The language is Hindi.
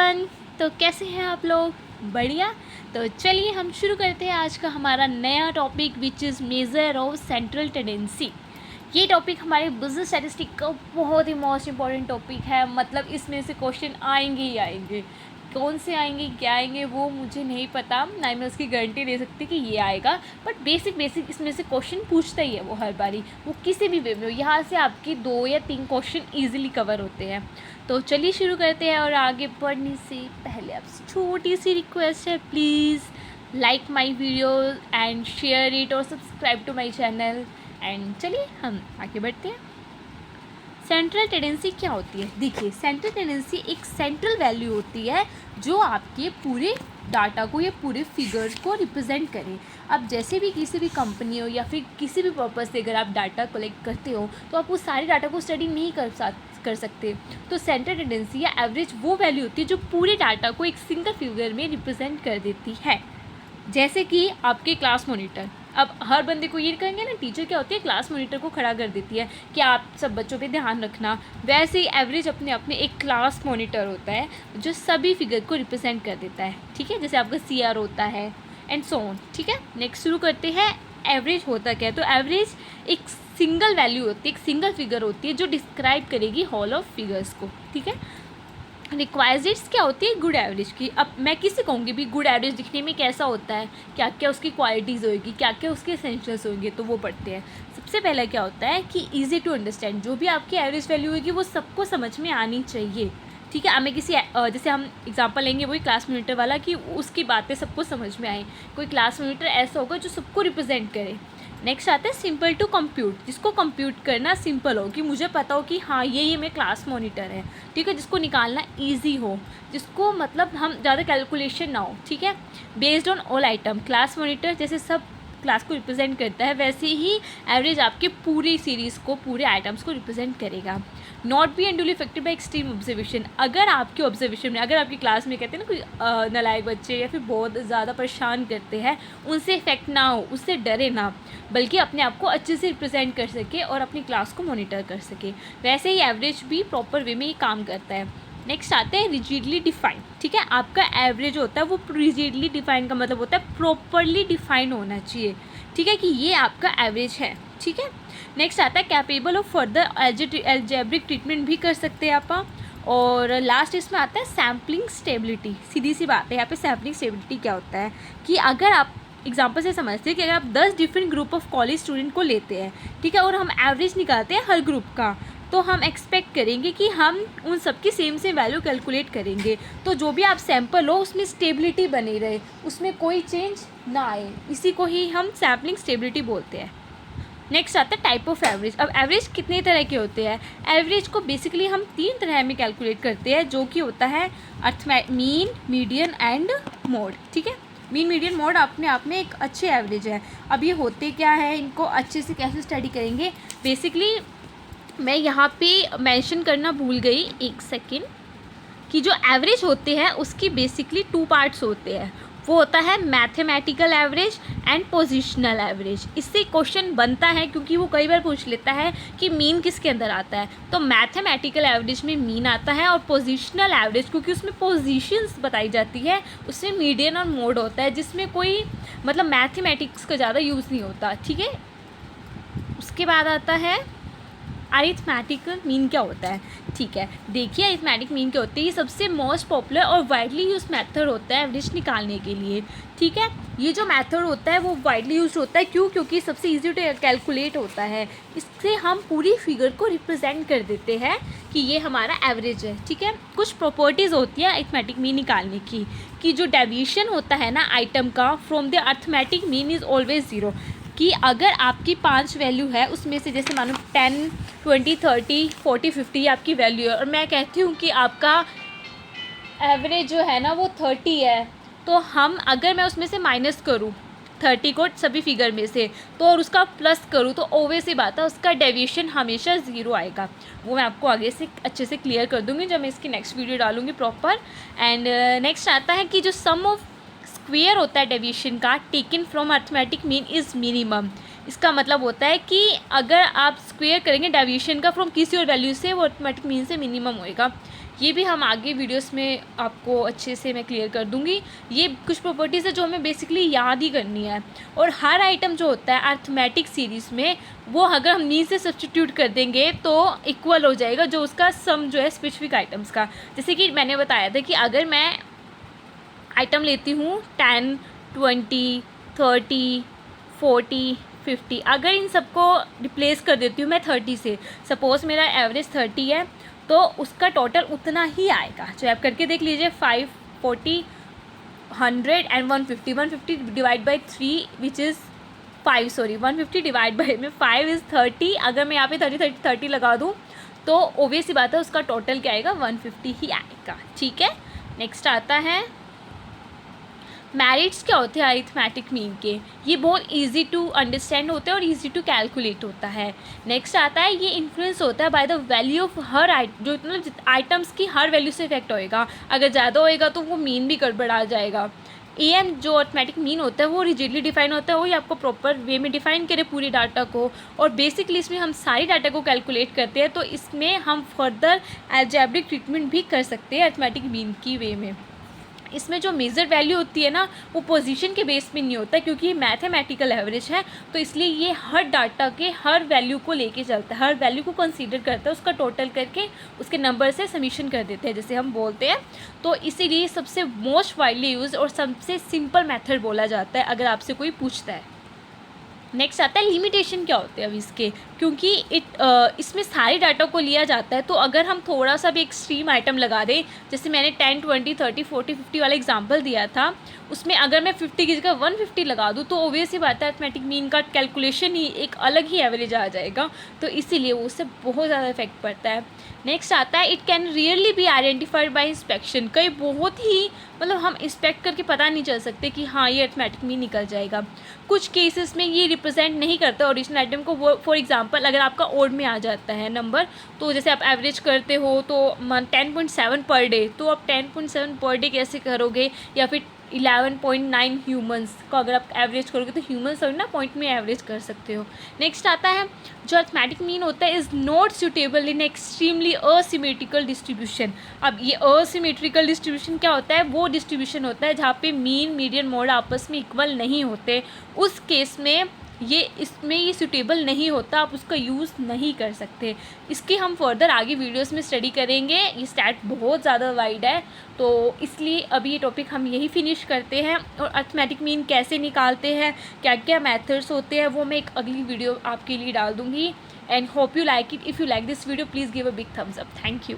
एवरीवन। तो कैसे हैं आप लोग? बढ़िया। तो चलिए हम शुरू करते हैं आज का हमारा नया topic which is measure of central tendency. ये टॉपिक हमारे बिजनेस स्टैटिस्टिक का बहुत ही मोस्ट इम्पॉर्टेंट टॉपिक है। मतलब इसमें से क्वेश्चन आएंगे ही आएंगे। कौन से आएंगे क्या आएंगे वो मुझे नहीं पता, ना मैं उसकी गारंटी दे सकती कि ये आएगा, बट बेसिक इसमें से क्वेश्चन पूछता ही है वो हर बारी, वो किसी भी वे में हो। यहाँ से आपके 2 या 3 क्वेश्चन ईजिली कवर होते हैं। तो चलिए शुरू करते हैं। और आगे बढ़ने से पहले आपसे छोटी सी रिक्वेस्ट है, please like my video and share it और subscribe to my channel. And चलिए हम आगे बढ़ते हैं। सेंट्रल टेंडेंसी क्या होती है? देखिए, सेंट्रल टेंडेंसी एक सेंट्रल वैल्यू होती है जो आपके पूरे डाटा को या पूरे फिगर्स को रिप्रेजेंट करें। अब जैसे भी किसी भी कंपनी हो या फिर किसी भी पर्पज़ से अगर आप डाटा कलेक्ट करते हो तो आप उस सारे डाटा को स्टडी नहीं कर सकते। तो सेंट्रल टेंडेंसी या एवरेज वो वैल्यू होती है जो पूरे डाटा को एक सिंगल फिगर में रिप्रेजेंट कर देती है। जैसे कि आपके क्लास मॉनिटर, अब हर बंदे को ये कहेंगे ना, टीचर क्या होती है, क्लास मॉनिटर को खड़ा कर देती है कि आप सब बच्चों पे ध्यान रखना। वैसे ही एवरेज अपने आप में एक क्लास मॉनिटर होता है जो सभी फिगर को रिप्रेजेंट कर देता है। ठीक है, जैसे आपका CR होता है एंड सो ऑन। ठीक है, नेक्स्ट शुरू करते हैं। एवरेज होता क्या है? तो एवरेज एक सिंगल वैल्यू होती है, एक सिंगल फिगर होती है जो डिस्क्राइब करेगी होल ऑफ फिगर्स को। ठीक है, रिक्वायर्स क्या होती है? गुड एवरेज की। अब मैं किसी कहूँगी भी गुड एवरेज दिखने में कैसा होता है, क्या क्या उसकी क्वालिटीज़ होगी, क्या क्या उसके एसेंशियल्स होंगे, तो वो पढ़ते हैं। सबसे पहले क्या होता है कि ईजी टू अंडरस्टैंड, जो भी आपकी एवरेज वैल्यू होगी वो सबको समझ में आनी चाहिए। ठीक है, हमें किसी जैसे हम एग्जांपल लेंगे वही क्लास मॉनिटर वाला, कि उसकी बातें सबको समझ में आए। कोई क्लास मॉनिटर ऐसा होगा जो सबको रिप्रेजेंट करे। नेक्स्ट आता है सिंपल टू कंप्यूट, जिसको कंप्यूट करना सिंपल हो, कि मुझे पता हो कि हाँ ये मेरे क्लास मॉनिटर है। ठीक है, जिसको निकालना इजी हो, जिसको मतलब हम ज़्यादा कैलकुलेशन ना हो। ठीक है, based on all item, class monitor जैसे सब क्लास को रिप्रेजेंट करता है वैसे ही एवरेज आपके पूरी सीरीज़ को, पूरे आइटम्स को रिप्रेजेंट करेगा। Not be unduly affected by extreme observation, अगर आपके ऑब्जर्वेशन में, अगर आपकी क्लास में कहते हैं ना कोई नालायक बच्चे या फिर बहुत ज़्यादा परेशान करते हैं, उनसे इफेक्ट ना हो, उससे डरे ना, बल्कि अपने आप को अच्छे से रिप्रेजेंट कर सके और अपनी क्लास को मॉनिटर कर सके। वैसे ही एवरेज भी प्रॉपर वे में ही काम करता है। नेक्स्ट आते हैं रिजिडली डिफाइन। ठीक है, आपका एवरेज होता है वो रिजिडली डिफाइन का मतलब होता है प्रॉपरली डिफाइन होना चाहिए। ठीक है, कि ये आपका एवरेज है। ठीक है, नेक्स्ट आता है capable of further algebraic treatment भी कर सकते हैं आप। और लास्ट इसमें आता है सैम्पलिंग स्टेबिलिटी। सीधी सी बात है, यहाँ पे सैम्पलिंग स्टेबिलिटी क्या होता है कि अगर आप एग्जाम्पल से समझते हैं कि अगर आप 10 different group of college student को लेते हैं, ठीक है, और हम एवरेज निकालते हैं हर ग्रुप का, तो हम एक्सपेक्ट करेंगे कि हम उन सब की सेम वैल्यू कैलकुलेट करेंगे। तो जो भी आप सैम्पल हो उसमें स्टेबिलिटी बनी रहे, उसमें कोई चेंज ना आए, इसी को ही हम सैम्पलिंग स्टेबिलिटी बोलते हैं। नेक्स्ट आता है टाइप ऑफ एवरेज। अब एवरेज कितने तरह के होते हैं? एवरेज को बेसिकली हम 3 तरह में कैलकुलेट करते हैं, जो कि होता है मीन, मीडियन एंड मोड। ठीक है, मीन, मीडियन, मोड अपने आप में एक अच्छे एवरेज है। अब ये होते क्या है, इनको अच्छे से कैसे स्टडी करेंगे? बेसिकली मैं यहाँ पे मेंशन करना भूल गई, एक सेकेंड, कि जो एवरेज होते हैं उसकी बेसिकली 2 पार्ट्स होते हैं। वो होता है mathematical average and positional average. इससे क्वेश्चन बनता है क्योंकि वो कई बार पूछ लेता है कि मीन किसके अंदर आता है। तो मैथमेटिकल एवरेज में मीन आता है, और पोजीशनल एवरेज क्योंकि उसमें पोजीशंस बताई जाती है, उसमें मीडियन और मोड होता है, जिसमें कोई मतलब मैथमेटिक्स का ज़्यादा यूज़ नहीं होता। ठीक है, उसके बाद आता है अरिथमेटिकल मीन क्या होता है। ठीक है, देखिए अरिथमेटिक मीन क्या होती है। ये सबसे मोस्ट पॉपुलर और वाइडली यूज मेथड होता है एवरेज निकालने के लिए। ठीक है, ये जो मेथड होता है वो वाइडली यूज होता है, क्यों? क्योंकि सबसे इजी टू कैलकुलेट होता है। इससे हम पूरी फिगर को रिप्रेजेंट कर देते हैं कि ये हमारा एवरेज है। ठीक है, कुछ प्रॉपर्टीज़ होती है अरिथमेटिक मीन निकालने की, कि जो डेविएशन होता है ना आइटम का from the arithmetic mean is always 0, कि अगर आपकी 5 वैल्यू है उसमें से, जैसे मानो 10, 20, 30, 40, 50 आपकी वैल्यू है, और मैं कहती हूँ कि आपका एवरेज जो है ना वो 30 है, तो हम अगर मैं उसमें से माइनस करूँ 30 को सभी फिगर में से, तो और उसका प्लस करूँ, तो ओवे से बात है उसका डेविएशन हमेशा 0 आएगा। वो मैं आपको आगे से अच्छे से क्लियर कर दूँगी जब मैं इसकी नेक्स्ट वीडियो डालूँगी प्रॉपर। एंड नेक्स्ट आता है कि जो सम ऑफ स्क्वेयर होता है डेविएशन का taken from arithmetic mean is minimum, इसका मतलब होता है कि अगर आप स्क्वेयर करेंगे डेविएशन का फ्रॉम किसी और वैल्यू से, वो ऑटोमेटिक मीन से मिनिमम होएगा। ये भी हम आगे वीडियोस में आपको अच्छे से मैं क्लियर कर दूंगी। ये कुछ प्रॉपर्टीज़ है जो हमें बेसिकली याद ही करनी है। और हर आइटम जो होता है अर्थमेटिक सीरीज़ में, वो अगर हम मीन से सब्स्टिट्यूट कर देंगे तो इक्वल हो जाएगा जो उसका सम जो है स्पेसिफिक आइटम्स का। जैसे कि मैंने बताया था कि अगर मैं आइटम लेती हूँ 10, 20, 30, 40, 50, अगर इन सबको रिप्लेस कर देती हूँ मैं 30 से, सपोज़ मेरा एवरेज 30 है, तो उसका टोटल उतना ही आएगा। जो आप करके देख लीजिए, 5, 40, 100 and 150। 150 divide by 3 which is 5, sorry 150 divide by में 5 इज़ 30। अगर मैं यहाँ पे 30 लगा दूँ तो ओबियस सी बात है उसका टोटल क्या आएगा, 150 ही आएगा। ठीक है, नेक्स्ट आता है मैरिट्स। क्या होते हैं अरिथमेटिक मीन के? ये बहुत इजी टू अंडरस्टैंड होते हैं और इजी टू कैलकुलेट होता है। नेक्स्ट आता है, ये इन्फ्लुएंस होता है by the value of her जो मतलब आइटम्स की हर वैल्यू से इफेक्ट होएगा। अगर ज़्यादा होएगा तो वो मीन भी गड़बड़ा जाएगा। एम जो अरिथमेटिक मीन होता है वो रिजिडली डिफाइन होता है, वही आपको प्रॉपर वे में डिफाइन करे पूरी डाटा को। और बेसिकली इसमें हम सारी डाटा को कैलकुलेट करते हैं, तो इसमें हम फर्दर अलजेब्रिक ट्रीटमेंट भी कर सकते हैं अरिथमेटिक मीन की वे में। इसमें जो मेजर वैल्यू होती है ना, वो पोजीशन के बेस पे नहीं होता, क्योंकि ये मैथमेटिकल एवरेज है, तो इसलिए ये हर डाटा के हर वैल्यू को लेके चलता है, हर वैल्यू को कंसीडर करता है, उसका टोटल करके उसके नंबर से समीशन कर देते हैं जैसे हम बोलते हैं। तो इसीलिए सबसे मोस्ट वाइडली यूज और सबसे सिंपल मेथड बोला जाता है अगर आपसे कोई पूछता है। नेक्स्ट आता है लिमिटेशन क्या होते हैं अब इसके, क्योंकि इसमें सारी डाटा को लिया जाता है, तो अगर हम थोड़ा सा भी एक्सट्रीम आइटम लगा दें, जैसे मैंने 10, 20, 30, 40, 50 वाला एग्जांपल दिया था, उसमें अगर मैं 50 की जगह 150 लगा दूँ तो ओबियस ही बात है अरिथमेटिक मीन का कैलकुलेशन ही एक अलग ही एवरेज आ जाएगा, तो इसीलिए वो उससे बहुत ज़्यादा इफेक्ट पड़ता है। नेक्स्ट आता है, it can rarely be identified by inspection. कई बहुत ही मतलब हम इंस्पेक्ट करके पता नहीं चल सकते कि हाँ ये अरिथमेटिक मीन निकल जाएगा। कुछ केसेस में ये रिप्रेजेंट नहीं करता ओरिजिनल आइटम को। वो फॉर एग्जांपल अगर आपका ओड में आ जाता है नंबर, तो जैसे आप एवरेज करते हो तो 10.7 पर डे, तो आप 10.7 पर डे कैसे करोगे, या फिर 11.9 ह्यूमंस को अगर आप एवरेज करोगे तो ह्यूमंस और ना पॉइंट में एवरेज कर सकते हो। नेक्स्ट आता है, जो अरिथमेटिक मीन होता है is not suitable in extremely asymmetrical distribution. अब ये असिमेट्रिकल डिस्ट्रीब्यूशन क्या होता है? वो डिस्ट्रीब्यूशन होता है जहाँ पे मीन मीडियन मोड आपस में इक्वल नहीं होते। उस केस में ये सूटेबल नहीं होता, आप उसका यूज़ नहीं कर सकते। इसकी हम फर्दर आगे वीडियोस में स्टडी करेंगे, ये स्टैट बहुत ज़्यादा वाइड है, तो इसलिए अभी ये टॉपिक हम यही फिनिश करते हैं। और अरिथमेटिक मीन कैसे निकालते हैं, क्या क्या मेथड्स होते हैं, वो मैं एक अगली वीडियो आपके लिए डाल दूँगी। And hope you like it. If you like this video please give a big thumbs up. Thank you.